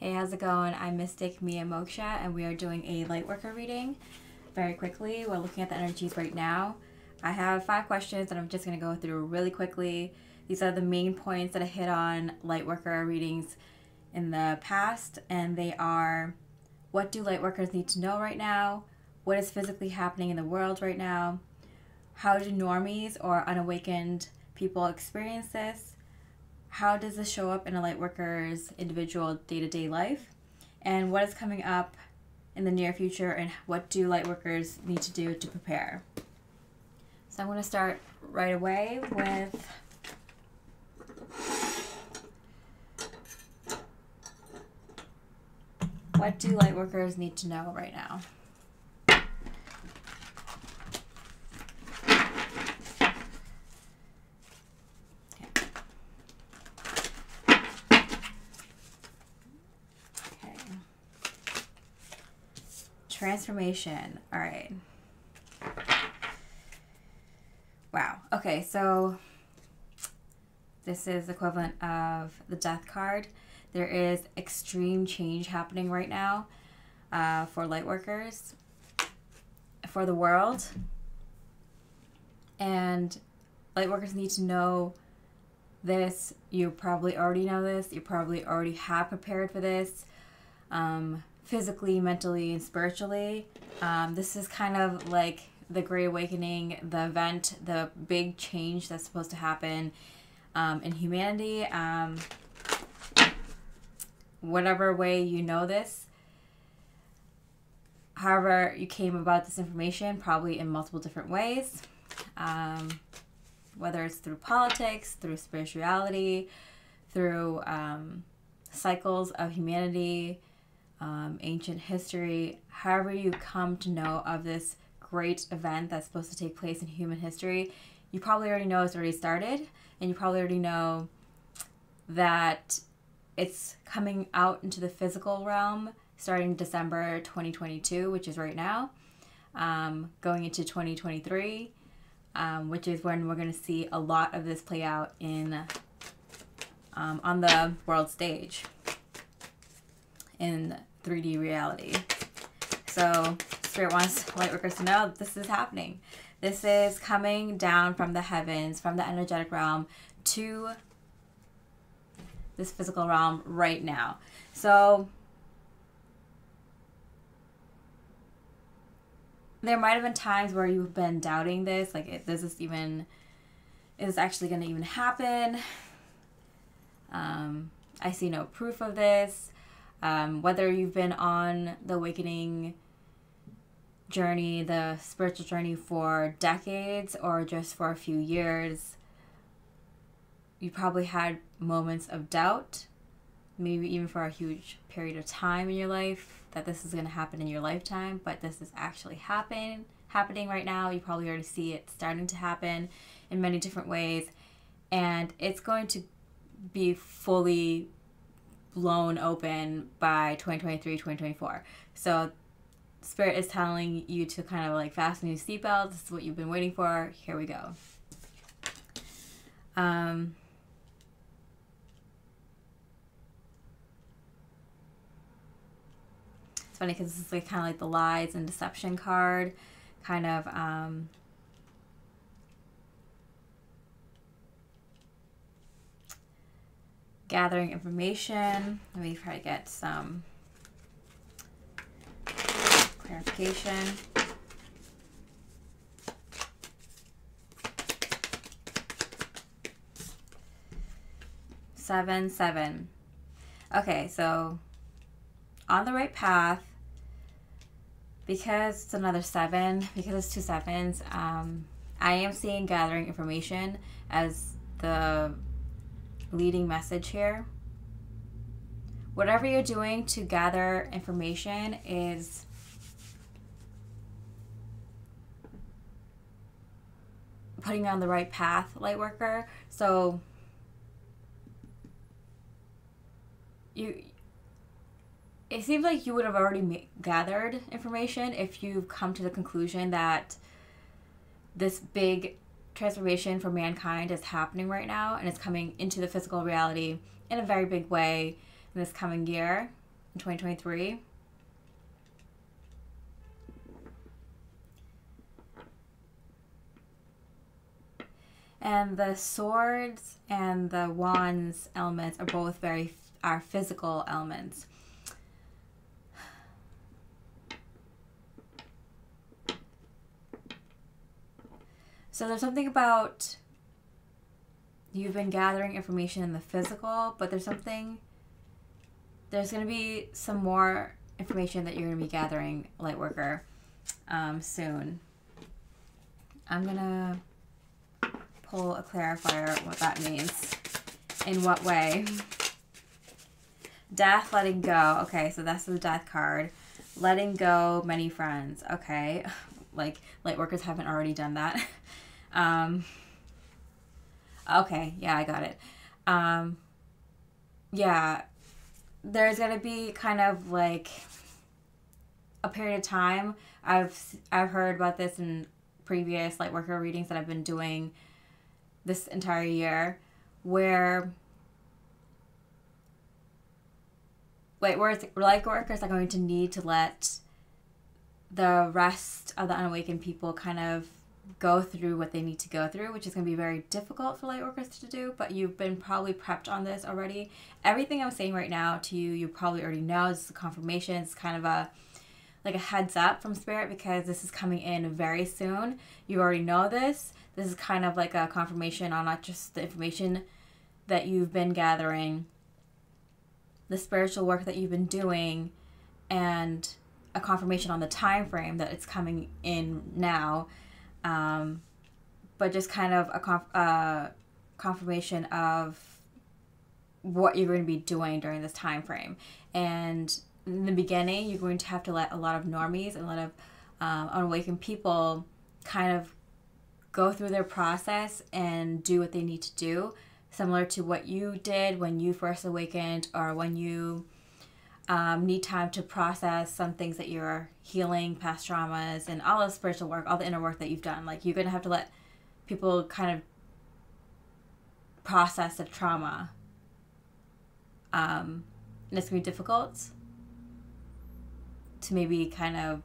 Hey, how's it going? I'm Mystic Mia Moksha, and we are doing a Lightworker reading. Very quickly, we're looking at the energies right now. I have 5 questions that I'm just going to go through really quickly. These are the main points that I hit on Lightworker readings in the past, and they are: what do Lightworkers need to know right now? What is physically happening in the world right now? How do normies or unawakened people experience this? How does this show up in a Lightworker's individual day-to-day life? And what is coming up in the near future, and what do Lightworkers need to do to prepare? So I'm going to start right away with what do Lightworkers need to know right now? Transformation. All right. Wow. Okay, so this is equivalent of the Death card. There is extreme change happening right now for Lightworkers, for the world. And Lightworkers need to know this. You probably already know this. You probably already have prepared for this. Physically, mentally, and spiritually. This is kind of like the Great Awakening, the event, the big change that's supposed to happen in humanity. Whatever way you know this, however you came about this information, probably in multiple different ways. Whether it's through politics, through spirituality, through cycles of humanity, ancient history, however you come to know of this great event that's supposed to take place in human history, you probably already know it's already started, and you probably already know that it's coming out into the physical realm starting December 2022, which is right now, going into 2023, which is when we're going to see a lot of this play out in on the world stage in 3D reality. So Spirit wants Lightworkers to know that this is happening. This is coming down from the heavens, from the energetic realm to this physical realm right now. So there might have been times where you've been doubting this, like, is this actually going to even happen? I see no proof of this. Whether you've been on the awakening journey, the spiritual journey for decades or just for a few years, you probably had moments of doubt, maybe even for a huge period of time in your life, that this is going to happen in your lifetime, but this is actually happening right now. You probably already see it starting to happen in many different ways, and it's going to be fully blown open by 2023, 2024. So Spirit is telling you to kind of like fasten your seatbelts. This is what you've been waiting for. Here we go. It's funny because this is like kind of like the lies and deception card, kind of gathering information. Let me try to get some clarification. Seven. Okay, so on the right path, because it's another 7, because it's 2 sevens, I am seeing gathering information as the leading message here. Whatever you're doing to gather information is putting you on the right path, Lightworker. So it seems like you would have already gathered information if you've come to the conclusion that this big transformation for mankind is happening right now, and it's coming into the physical reality in a very big way in this coming year. in 2023. And the swords and the wands elements are both are physical elements. So there's something about you've been gathering information in the physical, but there's going to be some more information that you're going to be gathering, Lightworker, soon. I'm going to pull a clarifier what that means. In what way? Death, letting go. Okay, so that's the death card. Letting go many friends. Okay. Like, Lightworkers haven't already done that. Okay, yeah, I got it. Yeah, there's going to be kind of like a period of time. I've heard about this in previous Lightworker readings that I've been doing this entire year, where Lightworkers are going to need to let the rest of the unawakened people kind of go through what they need to go through, which is going to be very difficult for Lightworkers to do, but you've been probably prepped on this already. Everything I'm saying right now to you, you probably already know. It's a confirmation. It's kind of a heads up from Spirit, because this is coming in very soon. You already know this. This is kind of like a confirmation on not just the information that you've been gathering, the spiritual work that you've been doing, and a confirmation on the time frame that it's coming in now. But just kind of a confirmation of what you're going to be doing during this time frame. And in the beginning, you're going to have to let a lot of normies and a lot of unawakened people kind of go through their process and do what they need to do, similar to what you did when you first awakened, or when you need time to process some things that you're healing, past traumas, and all the spiritual work, all the inner work that you've done. Like, you're going to have to let people kind of process the trauma. And it's going to be difficult to maybe kind of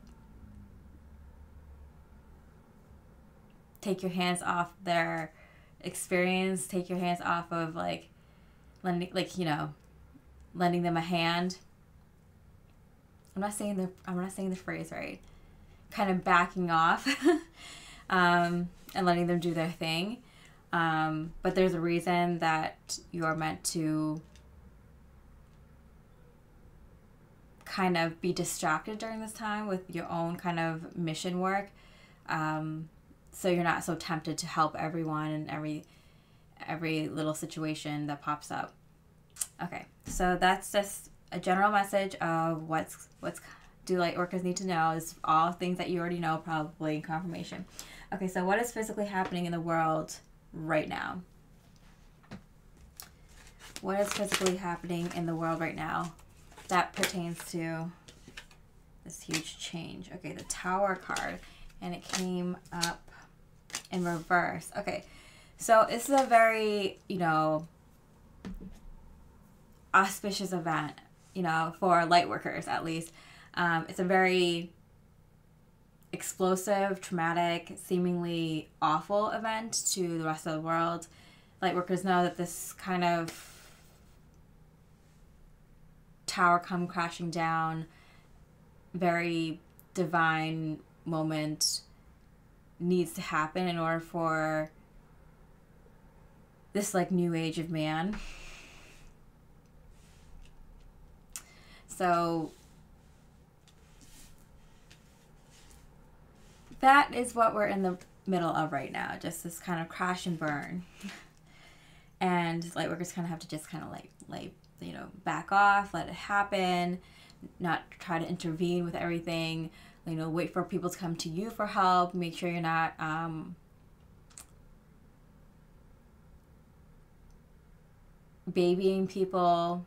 take your hands off their experience, take your hands off of lending them a hand. I'm not saying the phrase right. Kind of backing off and letting them do their thing. But there's a reason that you are meant to kind of be distracted during this time with your own kind of mission work. So you're not so tempted to help everyone in every little situation that pops up. Okay, so that's just a general message of what's do Lightworkers need to know. Is all things that you already know, probably confirmation. Okay, so what is physically happening in the world right now? What is physically happening in the world right now that pertains to this huge change? Okay, the Tower card, and it came up in reverse. Okay, so this is a very, auspicious event, for Lightworkers at least. It's a very explosive, traumatic, seemingly awful event to the rest of the world. Lightworkers know that this kind of tower come crashing down, very divine moment needs to happen in order for this new age of man. So that is what we're in the middle of right now, just this kind of crash and burn. And Lightworkers kind of have to just kind of back off, let it happen, not try to intervene with everything, wait for people to come to you for help, make sure you're not babying people.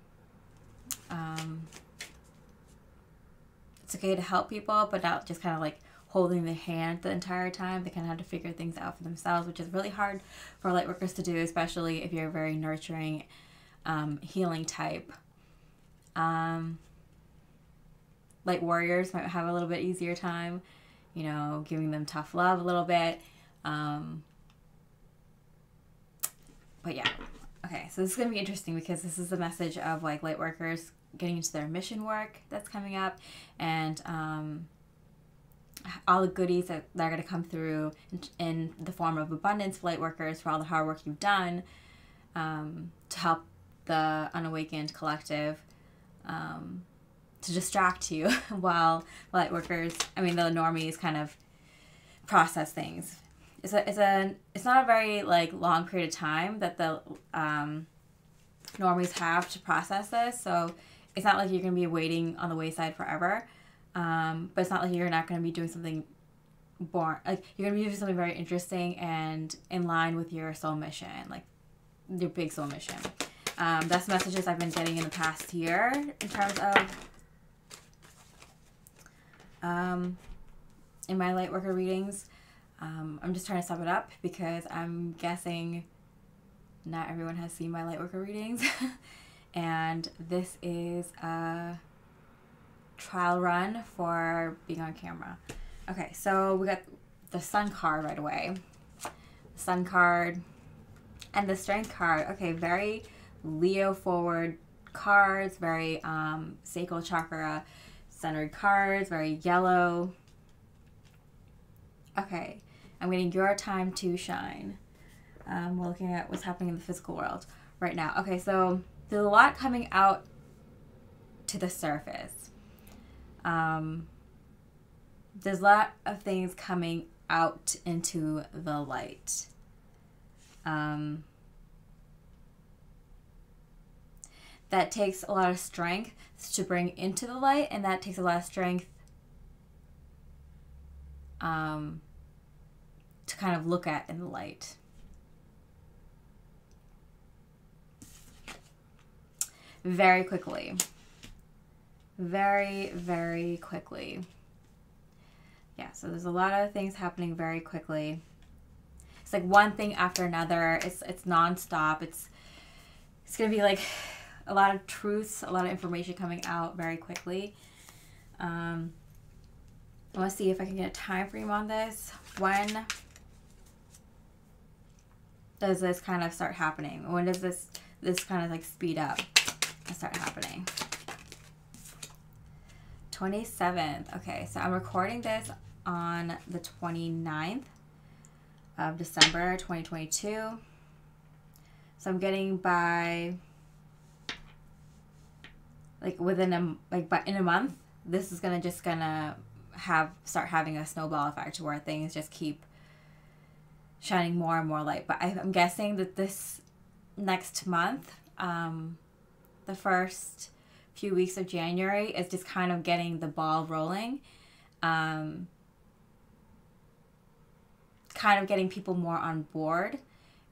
It's okay to help people, but not just kind of holding their hand the entire time. They kind of have to figure things out for themselves, which is really hard for Lightworkers to do, especially if you're a very nurturing, healing type. light warriors might have a little bit easier time, you know, giving them tough love a little bit. But yeah, okay, so this is going to be interesting because this is the message of like light workers getting into their mission work that's coming up, and all the goodies that are going to come through in the form of abundance for light workers for all the hard work you've done to help the unawakened collective, to distract you while light workers, I mean the normies, kind of process things. It's not a very like long period of time that the normies have to process this, so it's not like you're going to be waiting on the wayside forever, but it's not like you're not going to be doing something like you're going to be doing something very interesting and in line with your soul mission, like your big soul mission. That's messages I've been getting in the past year in terms of in my Lightworker readings. I'm just trying to sum it up because I'm guessing not everyone has seen my Lightworker readings. And this is a trial run for being on camera. Okay, so we got the Sun card right away. The Sun card and the Strength card. Okay, very Leo forward cards, very sacral chakra centered cards, very yellow. Okay, I'm getting your time to shine. We're looking at what's happening in the physical world right now. Okay, so there's a lot coming out to the surface. There's a lot of things coming out into the light. That takes a lot of strength to bring into the light, and that takes a lot of strength to kind of look at in the light. Very quickly. Very, very quickly. Yeah, so there's a lot of things happening very quickly. It's like one thing after another. It's nonstop. It's going to be like a lot of truths, a lot of information coming out very quickly. I want to see if I can get a time frame on this. When does this kind of start happening? When does this kind of like speed up and start happening? 27th. Okay, so I'm recording this on the 29th of December 2022. So I'm getting by like within in a month, this is gonna start having a snowball effect to where things just keep shining more and more light. But I'm guessing that this next month, the first few weeks of January, is just kind of getting the ball rolling, kind of getting people more on board.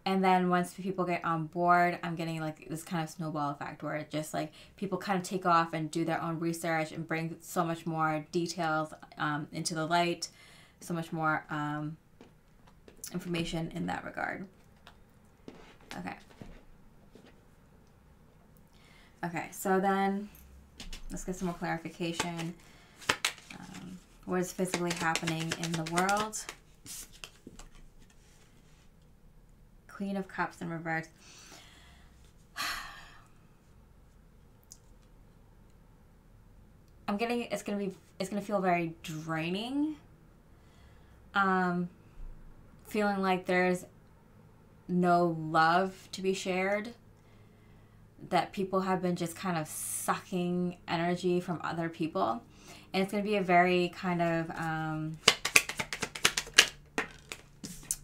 And then once people get on board, I'm getting like this kind of snowball effect where it just like people kind of take off and do their own research and bring so much more details into the light, so much more information in that regard. Okay. Okay, so then let's get some more clarification. What is physically happening in the world? Queen of Cups in reverse. I'm getting it's gonna feel very draining. Feeling like there's no love to be shared. That people have been just kind of sucking energy from other people. And it's gonna be a very kind of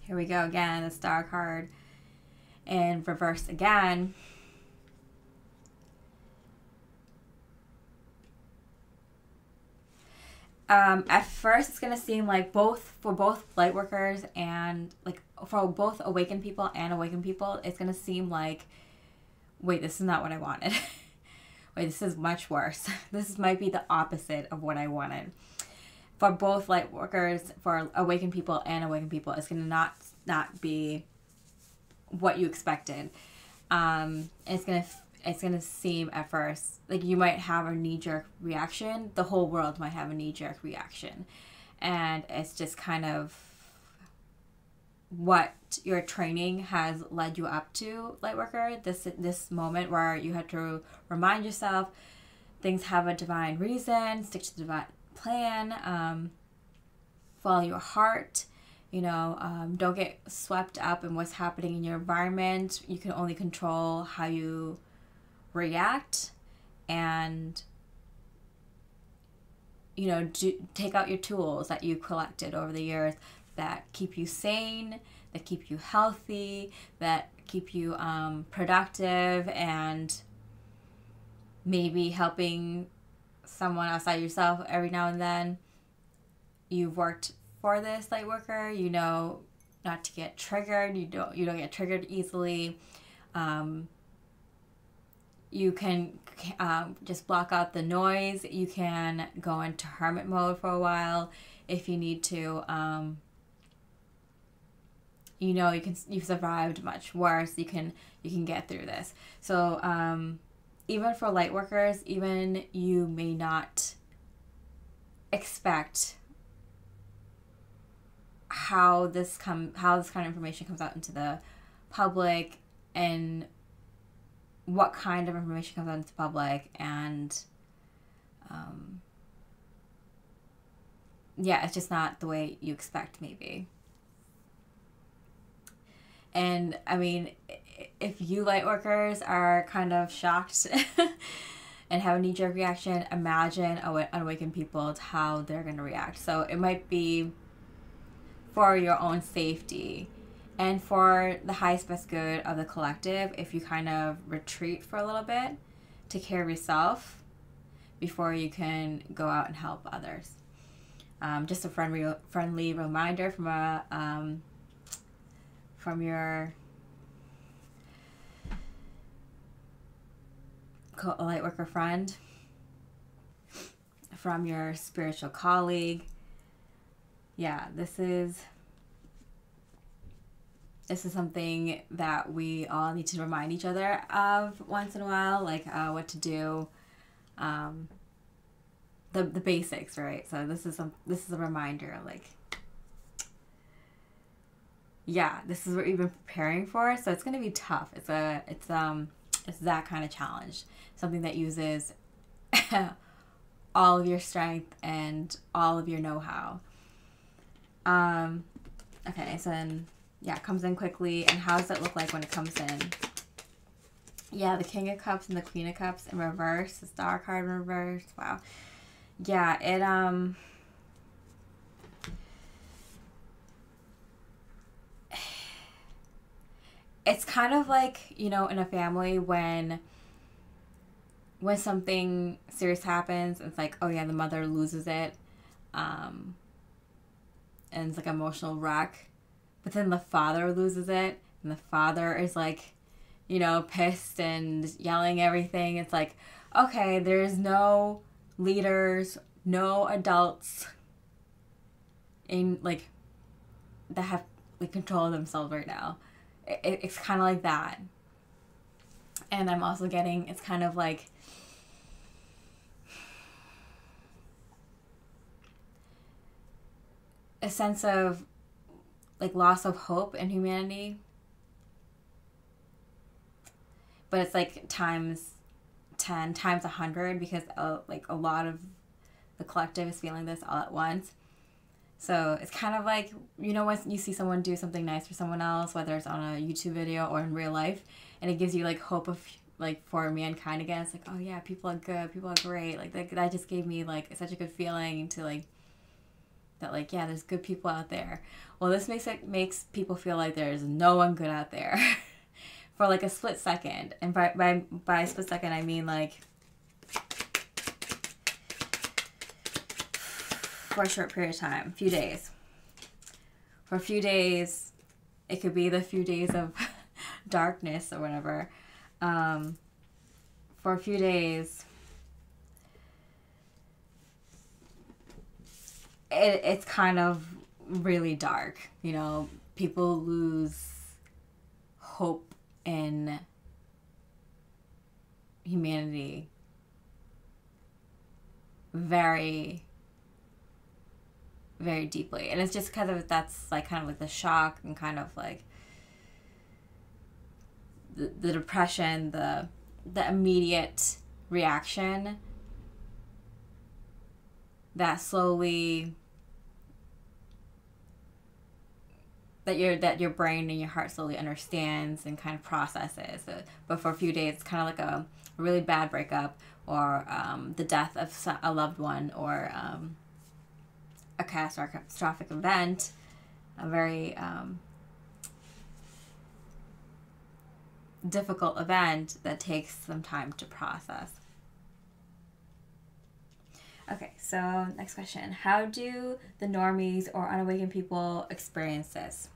here we go again, the Star card. And reverse again. At first it's going to seem like for both Lightworkers and like for both awakened people and awakened people, it's going to seem like, wait, this is not what I wanted. Wait, this is much worse. This might be the opposite of what I wanted. For both Lightworkers, for awakened people and awakened people, it's going to not be what you expected. It's it's going to seem at first like you might have a knee-jerk reaction. The whole world might have a knee-jerk reaction. And it's just kind of what your training has led you up to, Lightworker. This moment where you have to remind yourself things have a divine reason, stick to the divine plan, follow your heart. Don't get swept up in what's happening in your environment. You can only control how you react, and take out your tools that you collected over the years that keep you sane, that keep you healthy, that keep you productive, and maybe helping someone outside yourself every now and then. You've worked for this, Lightworker. You know not to get triggered. You don't get triggered easily. You can just block out the noise. You can go into hermit mode for a while if you need to. You've survived much worse. You can get through this. So even for Lightworkers, even you may not expect how this kind of information comes out into the public, and what kind of information comes out into the public, and it's just not the way you expect, maybe. And I mean, if you Lightworkers are kind of shocked and have a knee-jerk reaction, imagine unawakened people, how they're going to react. So it might be for your own safety and for the highest best good of the collective if you kind of retreat for a little bit, take care of yourself before you can go out and help others. Just a friendly reminder from your Lightworker friend, from your spiritual colleague. Yeah, this is something that we all need to remind each other of once in a while, like what to do, the basics, right? So this is a reminder, like, yeah, this is what we've been preparing for. So it's gonna be tough. It's that kind of challenge, something that uses all of your strength and all of your know-how. Okay, so then, yeah, it comes in quickly. And how does it look like when it comes in? Yeah, the King of Cups and the Queen of Cups in reverse. The Star card in reverse. Wow. Yeah, it's kind of like, in a family when something serious happens, it's like, oh yeah, the mother loses it. And it's like an emotional wreck. But then the father loses it, and the father is like, pissed and yelling everything. It's like, okay, there's no leaders, no adults in like that have like control of themselves right now. It's kind of like that. And I'm also getting, it's kind of like a sense of like loss of hope in humanity, but it's like times 10, times 100, because like a lot of the collective is feeling this all at once. So it's kind of like, when you see someone do something nice for someone else, whether it's on a YouTube video or in real life, and it gives you like hope of like for mankind again. It's like, oh yeah, people are good, people are great. Like that just gave me like such a good feeling to like that, like, yeah, there's good people out there. Well, this makes people feel like there's no one good out there for like a split second. And by split second, I mean like for a short period of time, a few days. For a few days, it could be the few days of darkness or whatever. For a few days, it's kind of really dark. People lose hope in humanity very, very deeply. And it's just because of that's like kind of like the shock and kind of like the depression, the immediate reaction that slowly that your brain and your heart slowly understands and kind of processes. But for a few days, it's kind of like a really bad breakup, or the death of a loved one, or a catastrophic event, a very difficult event that takes some time to process. Okay, so next question. How do the normies or unawakened people experience this?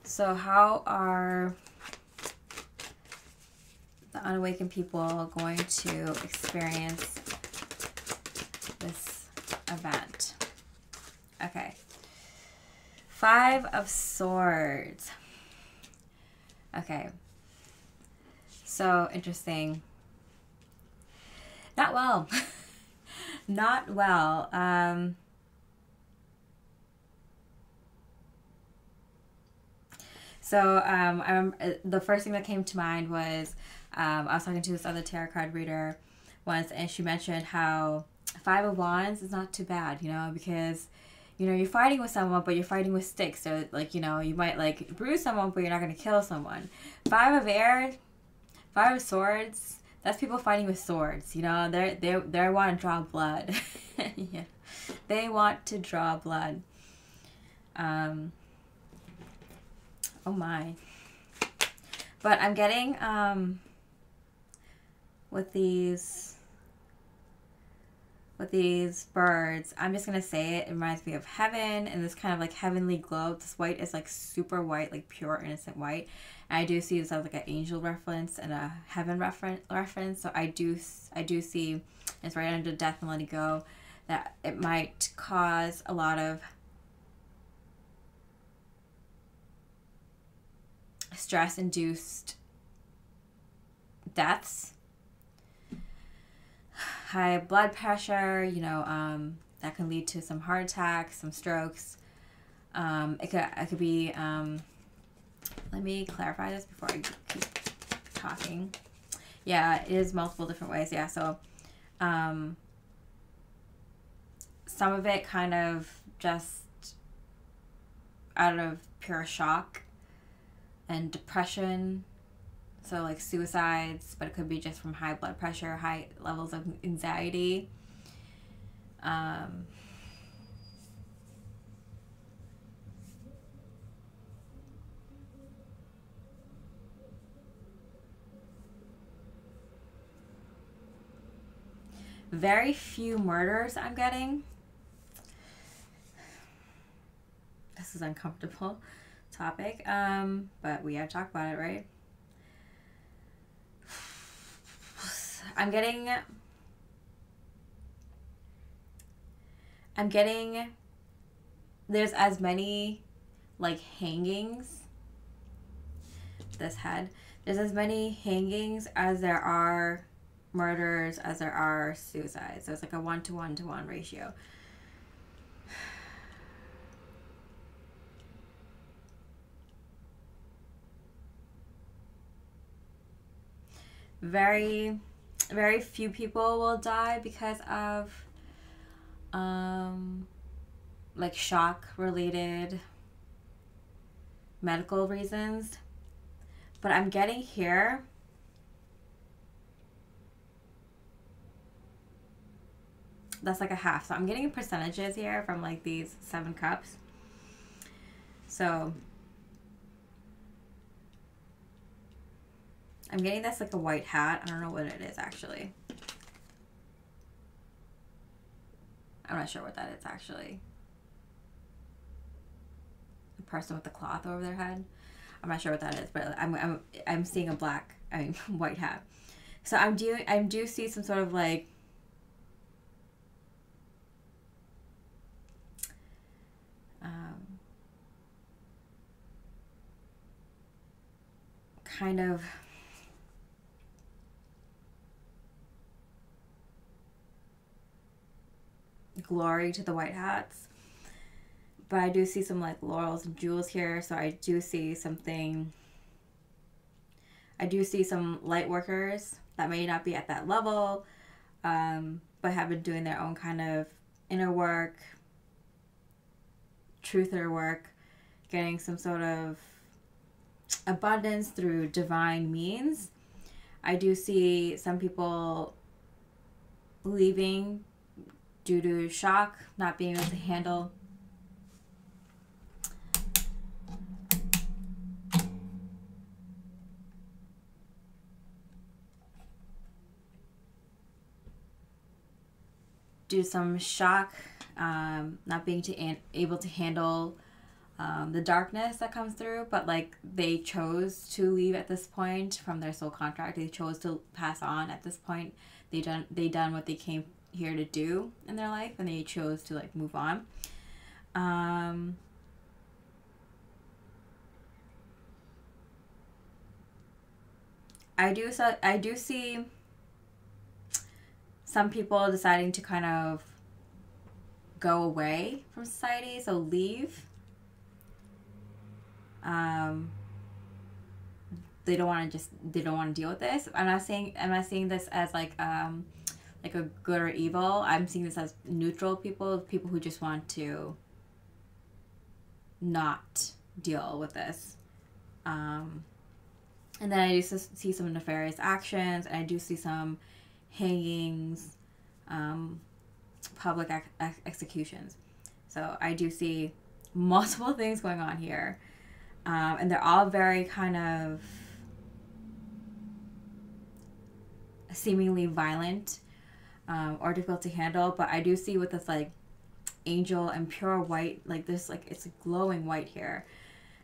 So how are the unawakened people going to experience this event? Okay. 5 of Swords. Okay. So interesting. Not well. Not well. The first thing that came to mind was I was talking to this other tarot card reader once, and she mentioned how 5 of Wands is not too bad, you know, because, you know, you're fighting with someone, but you're fighting with sticks. So, like, you know, you might, like, bruise someone, but you're not going to kill someone. 5 of Air, 5 of Swords, that's people fighting with swords, you know. They want to draw blood. Yeah. They want to draw blood. Oh my. But I'm getting, with these birds, I'm just going to say it reminds me of heaven and this kind of like heavenly glow. This white is like super white, like pure innocent white. And I do see this as like an angel reference and a heaven reference. So I do see, it's right under death and letting go, that it might cause a lot of stress-induced deaths, high blood pressure, you know, that can lead to some heart attacks, some strokes. It could be, let me clarify this before I keep talking. Yeah, it is multiple different ways. Yeah, so some of it kind of just out of pure shock and depression, so like suicides, but it could be just from high blood pressure, high levels of anxiety. Very few murders I'm getting. This is uncomfortable topic, but we have to talk about it, right? I'm getting there's as many like hangings. This head, there's as many hangings as there are murders as there are suicides. So it's like a 1-to-1-to-1 ratio. Very, very few people will die because of like shock related medical reasons. But I'm getting here that's like a half. So I'm getting percentages here from like these 7 cups. So I'm getting this like a white hat. I don't know what it is actually. I'm not sure what that is actually. A person with the cloth over their head. I'm not sure what that is, but I'm seeing a white hat. So I do see some sort of like kind of glory to the white hats. But I do see some like laurels and jewels here. So I do see something. I do see some light workers that may not be at that level, but have been doing their own kind of inner work, truther work, getting some sort of abundance through divine means. I do see some people leaving due to shock, not being able to handle due to some shock, not being able to handle the darkness that comes through, but like they chose to leave at this point from their soul contract. They chose to pass on at this point. They done what they came here to do in their life, and they chose to like move on. I do see some people deciding to kind of go away from society, so leave. They don't want to deal with this. I'm not seeing this as like a good or evil. I'm seeing this as neutral people who just want to not deal with this. And then I do see some nefarious actions, and I do see some hangings, public executions. So I do see multiple things going on here. And they're all very kind of seemingly violent, or difficult to handle. But I do see with this like angel and pure white, like this, like it's a glowing white here,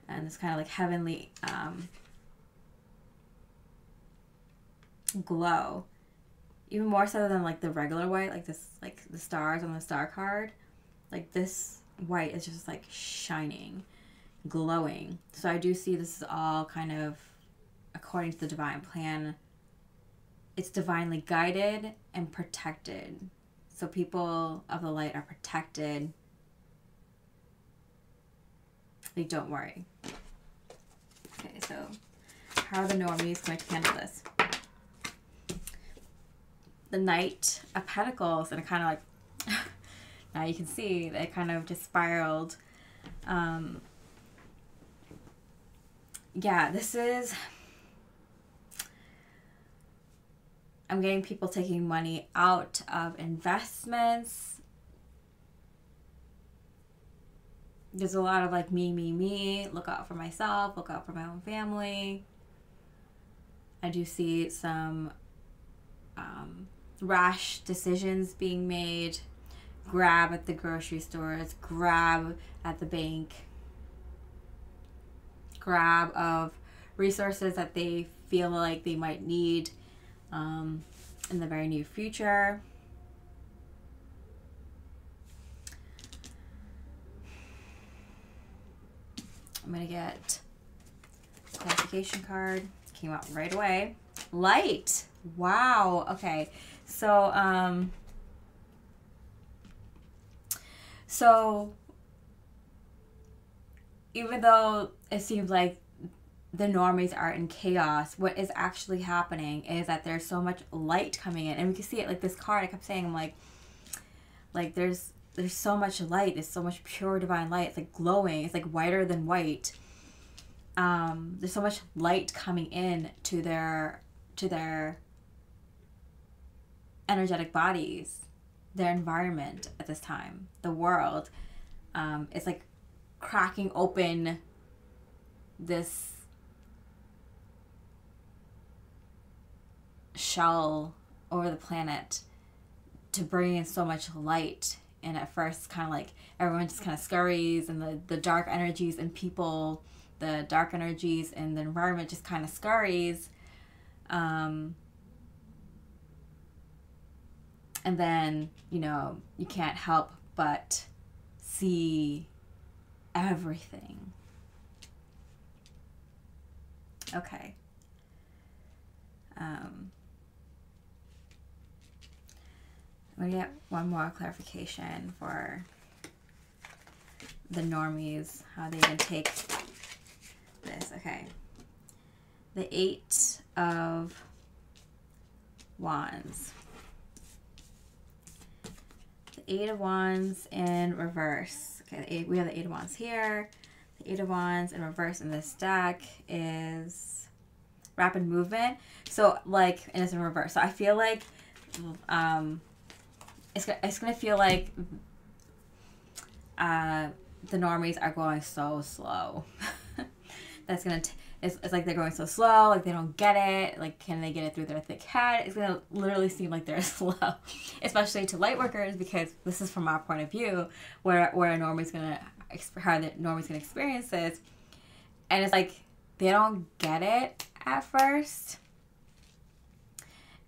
and it's kind of like heavenly glow, even more so than like the regular white, like this, like the stars on the star card. Like this white is just like shining, glowing. So I do see this is all kind of according to the divine plan. It's divinely guided and protected. So people of the light are protected. Like, don't worry. Okay, so how are the normies going to handle this? The Knight of Pentacles, and it kind of like now you can see that it kind of just spiraled. Yeah, this is, I'm getting people taking money out of investments. There's a lot of like me, look out for myself, look out for my own family. I do see some rash decisions being made. Grab at the grocery stores, grab at the bank, grab of resources that they feel like they might need in the very near future. I'm gonna get a clarification card. Came out right away. Light. Wow. Okay. So even though it seems like the normies are in chaos, what is actually happening is that there's so much light coming in, and we can see it like this card. I kept saying, I'm like there's so much light. It's so much pure divine light. It's like glowing. It's like whiter than white. There's so much light coming in to their energetic bodies, their environment at this time, the world. It's like cracking open this shell over the planet to bring in so much light. And at first, kind of like everyone just kind of scurries, and the dark energies and people, the dark energies and the environment just kind of scurries. And then, you know, you can't help but see everything. Okay. I'm gonna get one more clarification for the normies, how they can take this. Okay. The 8 of Wands. The 8 of Wands in reverse. Okay, we have the 8 of Wands here. The 8 of Wands in reverse in this deck is rapid movement. So, like, and it's in reverse. So I feel like it's gonna feel like the normies are going so slow. That's gonna it's like they're going so slow, like they don't get it, like can they get it through their thick head? It's gonna literally seem like they're slow, especially to lightworkers, because this is from our point of view where a normie's gonna how the normie's gonna experience this, and it's like they don't get it at first.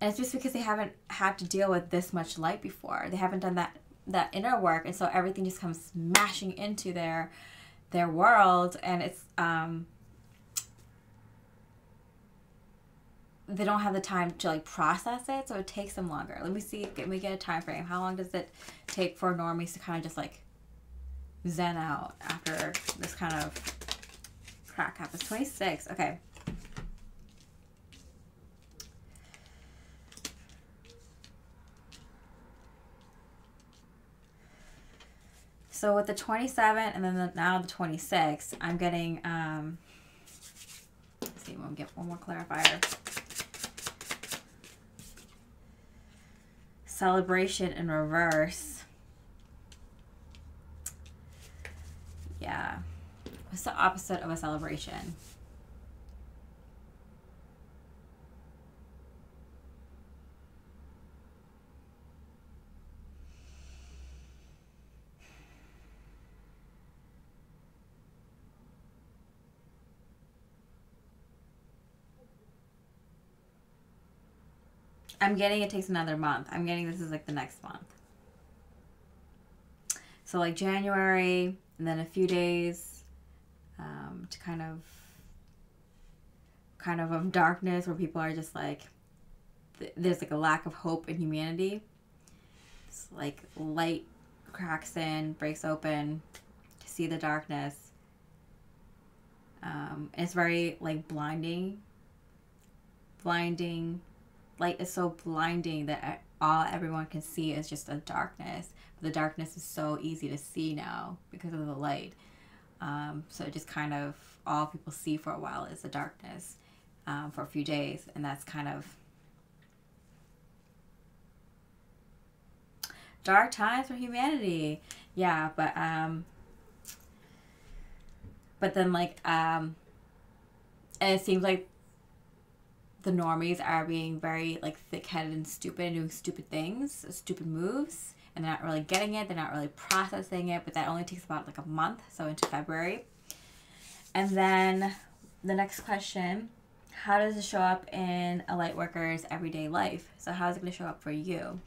And it's just because they haven't had to deal with this much light before. They haven't done that inner work, and so everything just comes smashing into their world, and it's they don't have the time to like process it, so it takes them longer. Let me see. Can we get a time frame? How long does it take for normies to kind of just like zen out after this kind of crack happens? 26. Okay. So with the 27 and then now the 26, I'm getting, let's see, we'll get one more clarifier. Celebration in reverse. Yeah. What's the opposite of a celebration? I'm getting it takes another month. I'm getting this is like the next month. So like January, and then a few days to kind of darkness where people are just like, there's like a lack of hope in humanity. It's like light cracks in, breaks open to see the darkness. It's very like blinding. Light is so blinding that all everyone can see is just a darkness. But the darkness is so easy to see now because of the light. So it just kind of, all people see for a while is the darkness for a few days. And that's kind of dark times for humanity. Yeah, but then like, and it seems like the normies are being very like thick-headed and stupid and doing stupid things, stupid moves, and they're not really getting it. They're not really processing it, but that only takes about like a month, so into February. And then the next question, how does it show up in a lightworker's everyday life? So how is it going to show up for you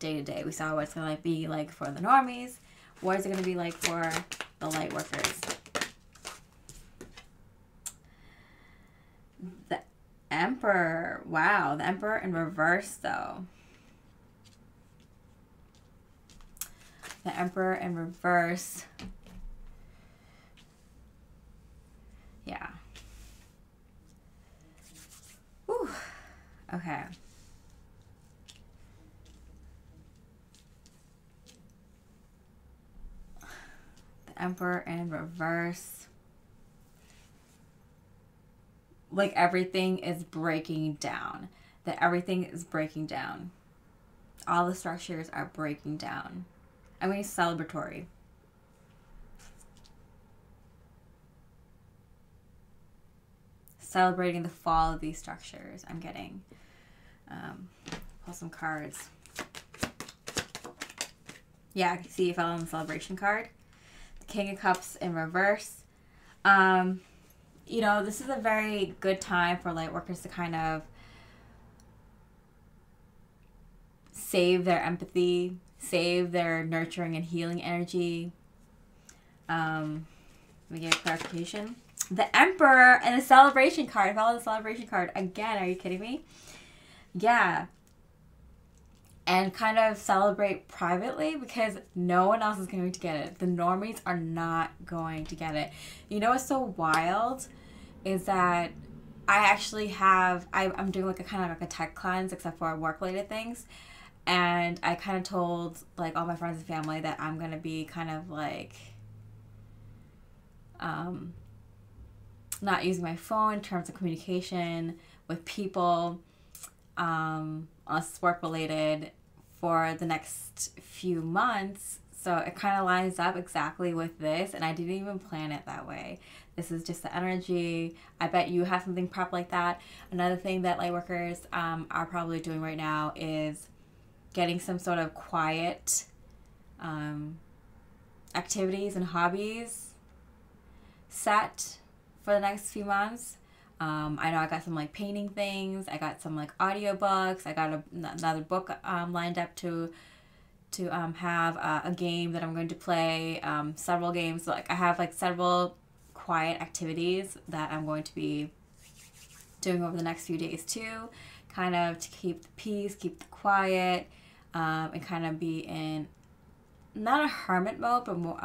day to day? We saw what it's going to be like for the normies. What is it going to be like for the lightworkers? The Emperor. Wow, the Emperor in reverse though. The Emperor in reverse. Yeah. Whew. Okay. The Emperor in reverse. Like everything is breaking down. That everything is breaking down. All the structures are breaking down. I mean, celebratory. Celebrating the fall of these structures. I'm getting. Pull some cards. Yeah, see, you fell on the celebration card. The King of Cups in reverse. You know, this is a very good time for lightworkers to kind of save their empathy, save their nurturing and healing energy. Let me get a clarification. The Emperor and the celebration card. I fell on the celebration card again. Are you kidding me? Yeah. and kind of celebrate privately, because no one else is going to get it. The normies are not going to get it. You know what's so wild is that I actually have, I'm doing like a kind of like a tech cleanse, except for work related things. And I kind of told like all my friends and family that I'm going to be kind of like not using my phone in terms of communication with people, unless it's work related, for the next few months. So it kind of lines up exactly with this, and I didn't even plan it that way. This is just the energy. I bet you have something prep like that. Another thing that lightworkers are probably doing right now is getting some sort of quiet activities and hobbies set for the next few months. I know I got some like painting things. I got some like audiobooks. I got another book lined up to have a game that I'm going to play, several games. So, like, I have like several quiet activities that I'm going to be doing over the next few days too, kind of to keep the peace, keep the quiet, and kind of be in not a hermit mode, but more,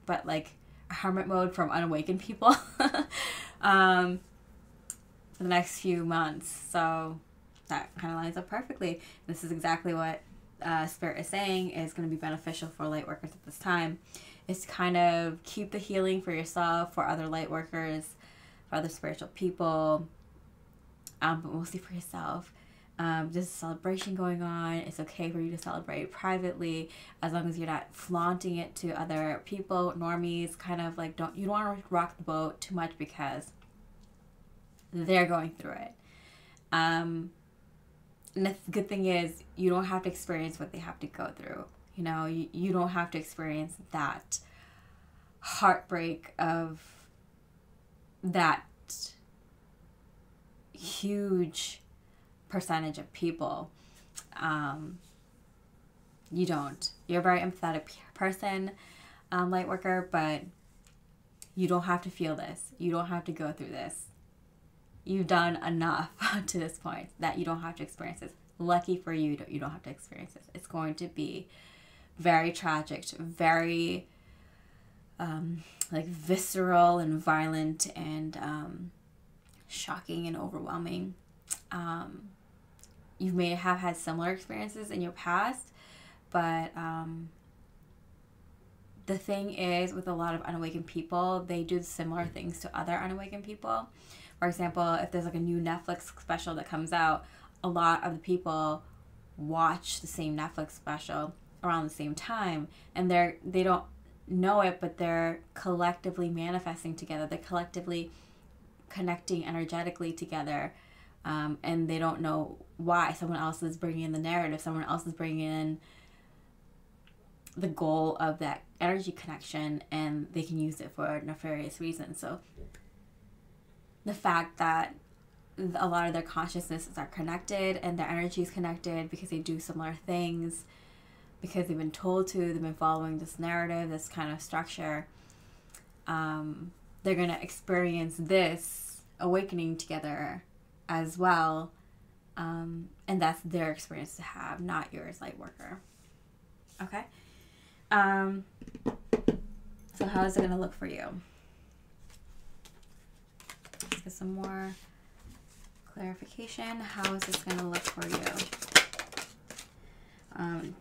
but like a hermit mode from unawakened people for the next few months. So that kind of lines up perfectly. This is exactly what Spirit is saying is going to be beneficial for light workers at this time, is to kind of keep the healing for yourself, for other light workers, for other spiritual people, but mostly for yourself. There's a celebration going on. It's okay for you to celebrate privately, as long as you're not flaunting it to other people, normies. Kind of like, you don't want to rock the boat too much, because they're going through it. And the good thing is, you don't have to experience what they have to go through. You know, you don't have to experience that heartbreak of that huge percentage of people. You don't. You're a very empathetic person, lightworker, but you don't have to feel this. You don't have to go through this. You've done enough to this point that you don't have to experience this. Lucky for you, you don't have to experience this. It's going to be very tragic, very like visceral and violent and shocking and overwhelming. You may have had similar experiences in your past, but the thing is, with a lot of unawakened people, they do similar things to other unawakened people. For example, if there's like a new Netflix special that comes out, a lot of the people watch the same Netflix special around the same time, and they don't know it, but they're collectively manifesting together. They're collectively connecting energetically together, and they don't know why. Someone else is bringing in the narrative. Someone else is bringing in the goal of that energy connection, and they can use it for nefarious reasons. So the fact that a lot of their consciousnesses are connected and their energy is connected because they do similar things, because they've been told to, they've been following this narrative, this kind of structure, they're going to experience this awakening together as well. And that's their experience to have, not yours, Lightworker. Okay? So how is it going to look for you? Let's get some more clarification. How is this going to look for you?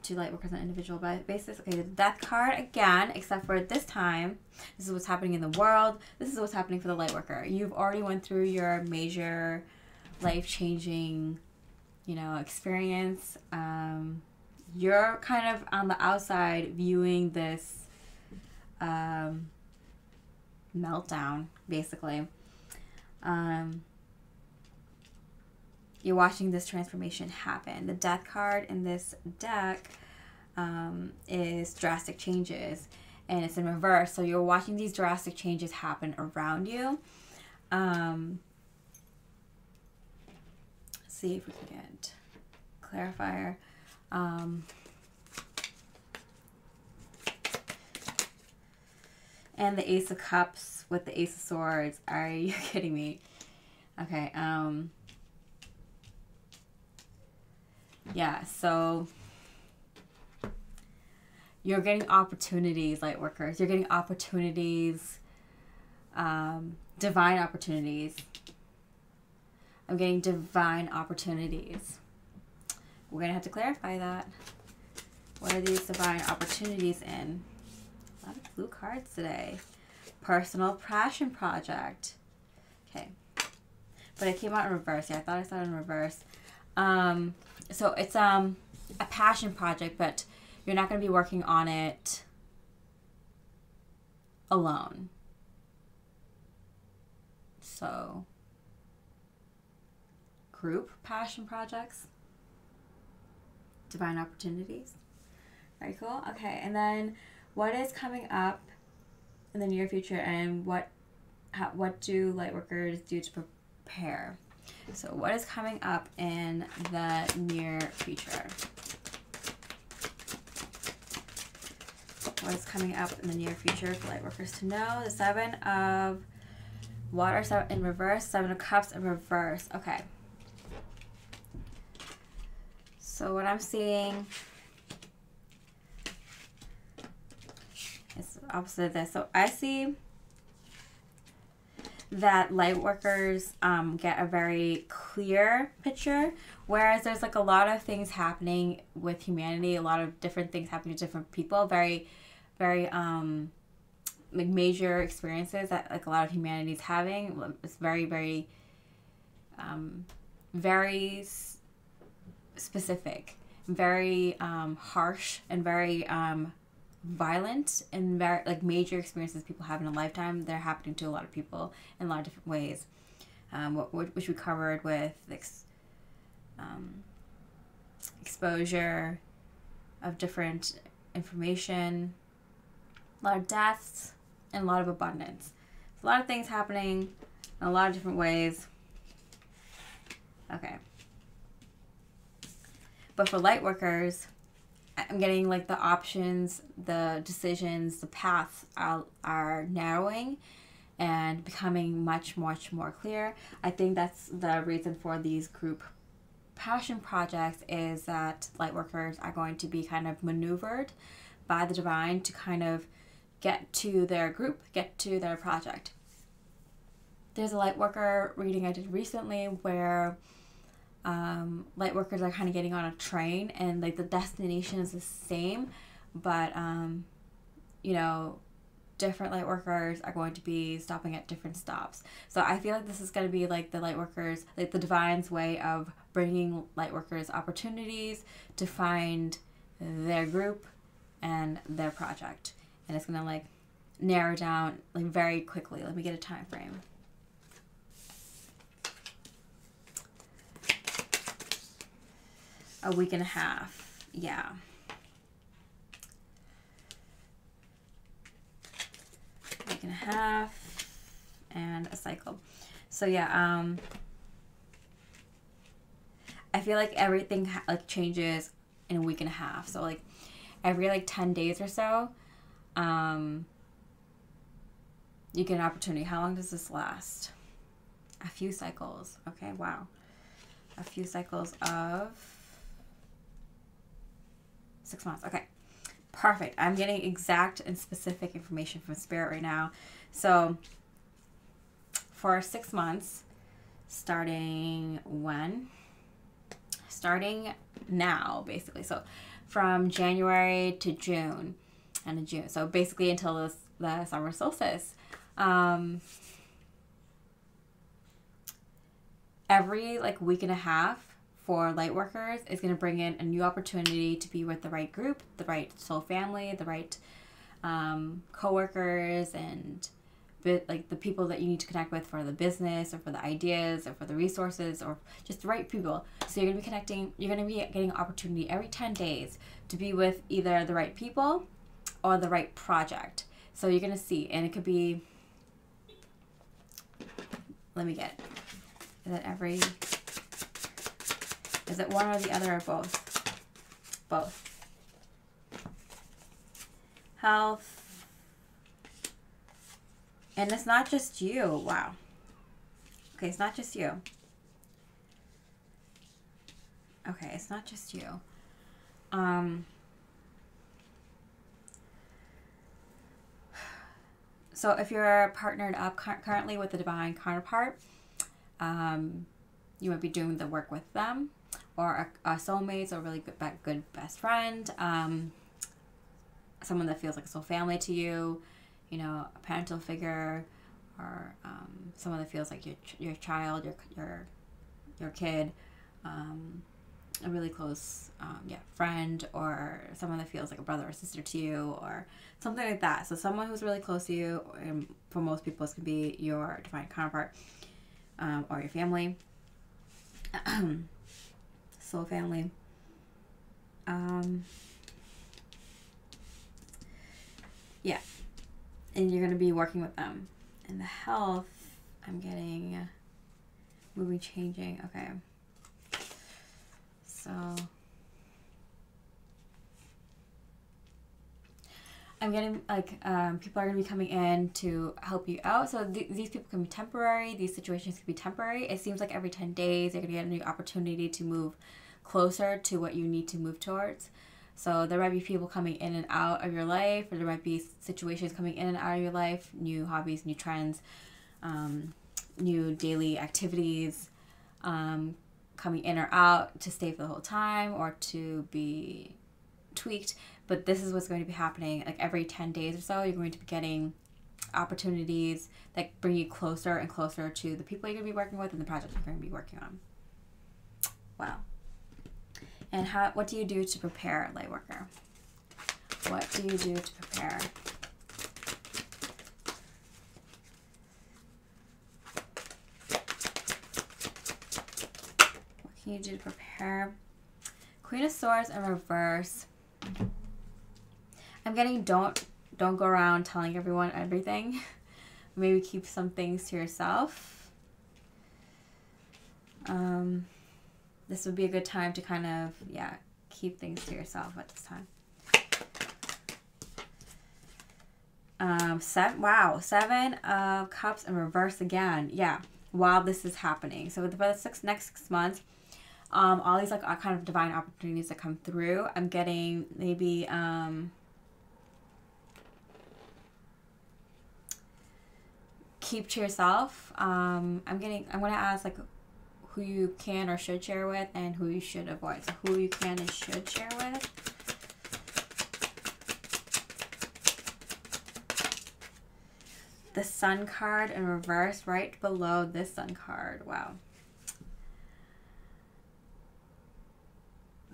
To Lightworkers on an individual basis. Okay, the Death card again, except for this time, this is what's happening in the world. This is what's happening for the Lightworker. You've already went through your major life-changing, experience. You're kind of on the outside viewing this meltdown, basically. You're watching this transformation happen. The Death card in this deck is drastic changes, and it's in reverse. So you're watching these drastic changes happen around you. Let's see if we can get clarifier. And the Ace of Cups with the Ace of Swords. Are you kidding me? Okay. Yeah, so you're getting opportunities, light workers. You're getting opportunities, divine opportunities. I'm getting divine opportunities. We're going to have to clarify that. What are these divine opportunities in? A lot of blue cards today. Personal passion project. Okay. But it came out in reverse. Yeah, I thought I saw it in reverse. So it's a passion project, but you're not going to be working on it alone. So, group passion projects. Divine opportunities. Very cool. Okay, and then what is coming up in the near future, and what do Lightworkers do to prepare? So what is coming up in the near future? What is coming up in the near future for Lightworkers to know? The 7 of Water in reverse, 7 of Cups in reverse. Okay. So what I'm seeing is the opposite of this. So I see that Lightworkers get a very clear picture, whereas there's like a lot of things happening with humanity, a lot of different things happening to different people, very like major experiences that like a lot of humanity is having. It's very specific, very harsh, and very violent, and very like major experiences people have in a lifetime. They're happening to a lot of people in a lot of different ways, which we covered with exposure of different information, a lot of deaths, and a lot of abundance. A lot of things happening in a lot of different ways. Okay. But for Lightworkers, I'm getting like the options, the decisions, the paths are narrowing and becoming much more clear. I think that's the reason for these group passion projects, is that Lightworkers are going to be kind of maneuvered by the divine to kind of get to their group, get to their project. There's a Lightworker reading I did recently where Lightworkers are kind of getting on a train, and like the destination is the same, but you know, different Lightworkers are going to be stopping at different stops. So I feel like this is going to be like the Lightworkers, like the divine's way of bringing Lightworkers opportunities to find their group and their project, and it's going to like narrow down like very quickly. Let me get a time frame. A week and a half. Yeah. A week and a half and a cycle. So yeah, I feel like everything like changes in a week and a half. So like every like 10 days or so, you get an opportunity. How long does this last? A few cycles. Okay, wow. A few cycles of 6 months. Okay, perfect. I'm getting exact and specific information from Spirit right now. So for 6 months, starting when? Starting now, basically. So from January to June, end of June. So basically until the summer solstice. Every like week and a half for Lightworkers is going to bring in a new opportunity to be with the right group, the right soul family, the right co-workers, and like the people that you need to connect with for the business or for the ideas or for the resources, or just the right people. So you're going to be connecting, you're going to be getting an opportunity every 10 days to be with either the right people or the right project. So you're going to see, and it could be, let me get, is it one or the other or both? Both. Health. And it's not just you. Wow. Okay, it's not just you. Okay, it's not just you. So if you're partnered up currently with a divine counterpart, you might be doing the work with them, or a soulmate, or a really good best friend, someone that feels like a soul family to you, you know, a parental figure, or someone that feels like your child, your kid, a really close friend, or someone that feels like a brother or sister to you, or something like that. So someone who's really close to you, and for most people this could be your divine counterpart, or your family, soul family. Yeah, and you're going to be working with them. In the health, I'm getting moving, changing. Okay, so I'm getting like people are going to be coming in to help you out. So these people can be temporary. These situations can be temporary. It seems like every 10 days you're going to get a new opportunity to move closer to what you need to move towards. So there might be people coming in and out of your life, or there might be situations coming in and out of your life, new hobbies, new trends, new daily activities, coming in or out to stay for the whole time or to be tweaked. But this is what's going to be happening. Like every 10 days or so, you're going to be getting opportunities that bring you closer and closer to the people you're going to be working with and the project you're going to be working on. Wow. And what do you do to prepare, Lightworker? What do you do to prepare? What can you do to prepare? Queen of Swords in reverse. I'm getting don't go around telling everyone everything. Maybe keep some things to yourself. This would be a good time to kind of, keep things to yourself at this time. 7 of Cups in reverse again. Yeah, while this is happening. So for the next 6 months, all these like kind of divine opportunities that come through. I'm getting maybe keep to yourself. I'm gonna ask like who you can or should share with and who you should avoid. So who you can and should share with. The Sun card in reverse right below this Sun card. Wow.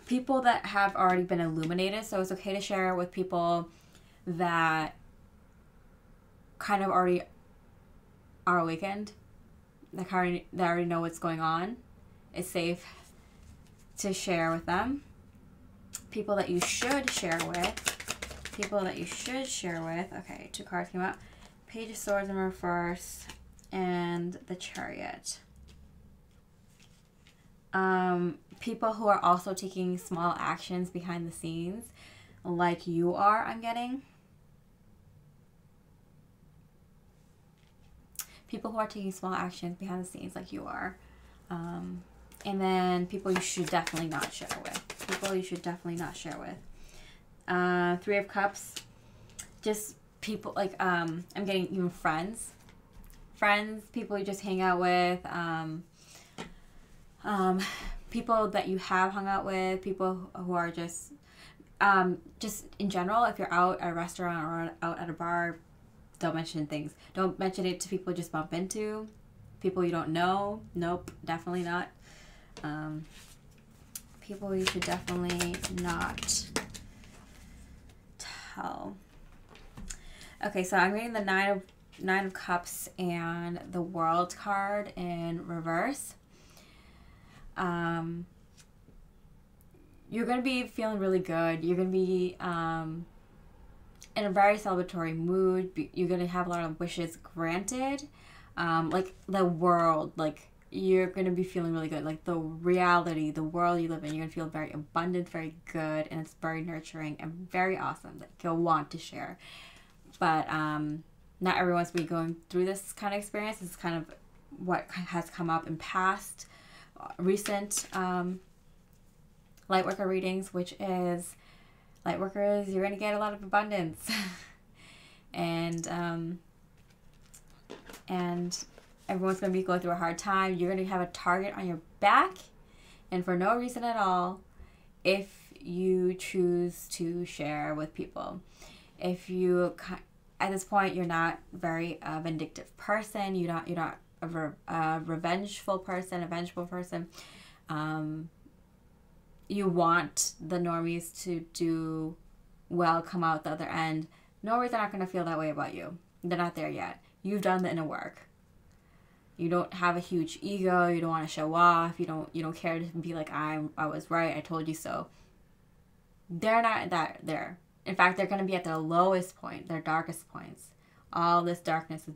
People that have already been illuminated. So it's okay to share with people that kind of already are awakened. That already know what's going on. It's safe to share with them. People that you should share with. People that you should share with. Okay, 2 cards came out. Page of Swords in reverse and the Chariot. People who are also taking small actions behind the scenes, like you are, I'm getting. People who are taking small actions behind the scenes like you are. And then people you should definitely not share with. People you should definitely not share with. 3 of Cups. Just people like, I'm getting even friends. Friends, people you just hang out with. People that you have hung out with. People who are just in general, if you're out at a restaurant or out at a bar, don't mention things. Don't mention it to people you just bump into. People you don't know. Nope, definitely not. People you should definitely not tell. Okay, so I'm reading the Nine of Cups and the World card in reverse. You're going to be feeling really good. You're going to be in a very celebratory mood. You're going to have a lot of wishes granted. Like the world, like you're going to be feeling really good. Like the reality, the world you live in, you're going to feel very abundant, very good, and it's very nurturing and very awesome that you'll want to share. But not everyone's going to be going through this kind of experience. This is kind of what has come up in past recent Lightworker readings, which is Lightworkers, you're going to get a lot of abundance. And and everyone's going to be going through a hard time. You're going to have a target on your back, and for no reason at all, if you choose to share with people. If you, at this point, you're not very vindictive person. You're not a revengeful person, a vengeful person. You want the normies to do well, come out the other end. Normies are not going to feel that way about you. They're not there yet. You've done the inner work. You don't have a huge ego. You don't want to show off. You don't care to be like, I was right. I told you so. They're not that there. In fact, they're going to be at their lowest point, their darkest points. All this darkness is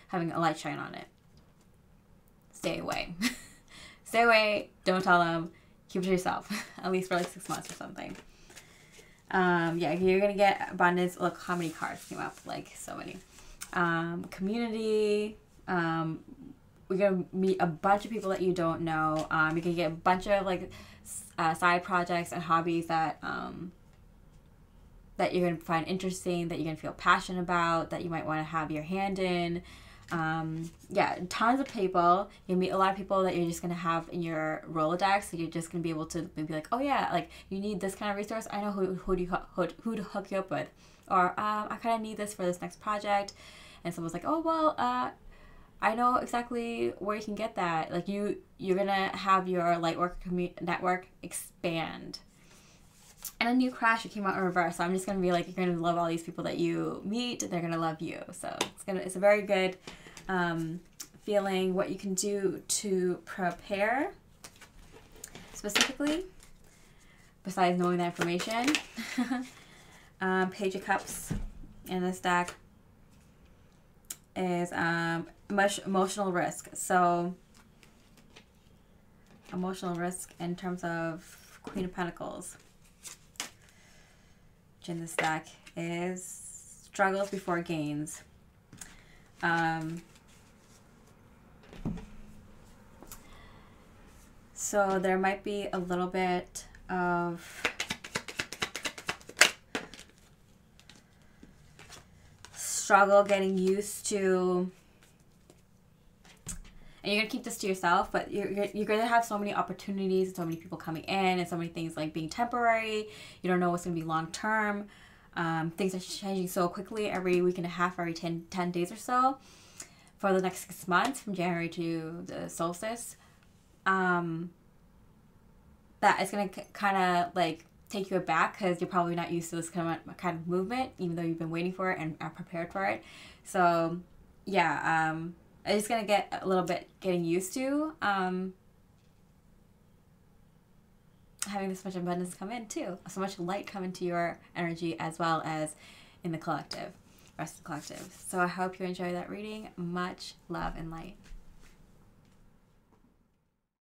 having a light shine on it. Stay away. Stay away. Don't tell them. Keep it to yourself. At least for like 6 months or something. Yeah, you're going to get abundance. Look how many cards came up. Like, so many. Community. We're going to meet a bunch of people that you don't know. You're going to get a bunch of like side projects and hobbies that that you're going to find interesting, that you're going to feel passionate about, that you might want to have your hand in. Yeah, tons of people. You meet a lot of people that you're just going to have in your Rolodex. So you're just going to be able to maybe like, oh yeah, like you need this kind of resource. I know who to hook you up with. Or I kind of need this for this next project. And someone's like, oh, well, I know exactly where you can get that. Like you're going to have your Lightworker network expand. And a new crash, it came out in reverse. So I'm just going to be like, you're going to love all these people that you meet. They're going to love you. So it's a very good feeling. What you can do to prepare specifically, besides knowing that information. Page of Cups in this deck is emotional risk. So emotional risk in terms of Queen of Pentacles, which in this deck is struggles before gains. So there might be a little bit of struggle getting used to, and you're gonna keep this to yourself, but you're gonna have so many opportunities and so many people coming in and so many things like being temporary. You don't know what's gonna be long term. Things are changing so quickly every week and a half, every 10 days or so for the next 6 months from January to the solstice. That is gonna kind of like take you aback because you're probably not used to this kind of movement, even though you've been waiting for it and are prepared for it. So yeah, it's gonna get a little bit getting used to having this much abundance come in too, so much light come into your energy as well as in the collective, rest of the collective. So I hope you enjoy that reading. Much love and light.